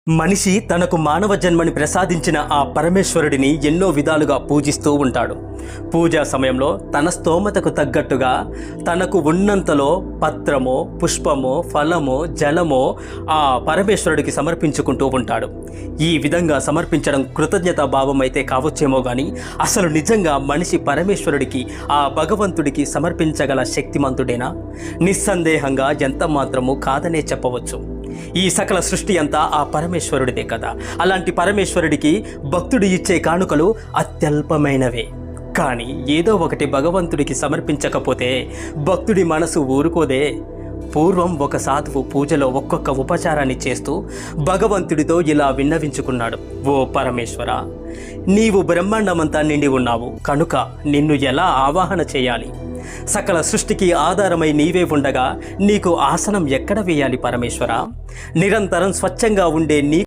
మనిషి తనకు మానవ జన్మని ప్రసాదించిన ఆ పరమేశ్వరుడిని ఎన్నో విధాలుగా పూజిస్తూ ఉంటాడు. పూజా సమయంలో తన స్తోమతకు తగ్గట్టుగా తనకు ఉన్నంతలో పత్రమో, పుష్పమో, ఫలమో, జలమో ఆ పరమేశ్వరుడికి సమర్పించుకుంటూ ఉంటాడు. ఈ విధంగా సమర్పించడం కృతజ్ఞతా భావం అయితే కావచ్చేమో కానీ అసలు నిజంగా మనిషి పరమేశ్వరుడికి, ఆ భగవంతుడికి సమర్పించగల శక్తిమంతుడేనా? నిస్సందేహంగా ఎంత మాత్రము కాదనే చెప్పవచ్చు. ఈ సకల సృష్టి అంతా ఆ పరమేశ్వరుడిదే కదా. అలాంటి పరమేశ్వరుడికి భక్తుడు ఇచ్చే కానుకలు అత్యల్పమైనవే. కానీ ఏదో ఒకటి భగవంతుడికి సమర్పించకపోతే భక్తుడి మనసు ఊరుకోదే. పూర్వం ఒక సాధువు పూజలో ఒక్కొక్క ఉపచారాన్ని చేస్తూ భగవంతుడితో ఇలా విన్నవించుకున్నాడు: ఓ పరమేశ్వర, నీవు బ్రహ్మాండమంతా నిండి ఉన్నావు కనుక నిన్ను ఎలా ఆవాహన చేయాలి? సకల సృష్టికి ఆధారమై నీవే ఉండగా నీకు ఆసనం ఎక్కడ వేయాలి పరమేశ్వర? నిరంతరం స్వచ్ఛంగా ఉండే నీ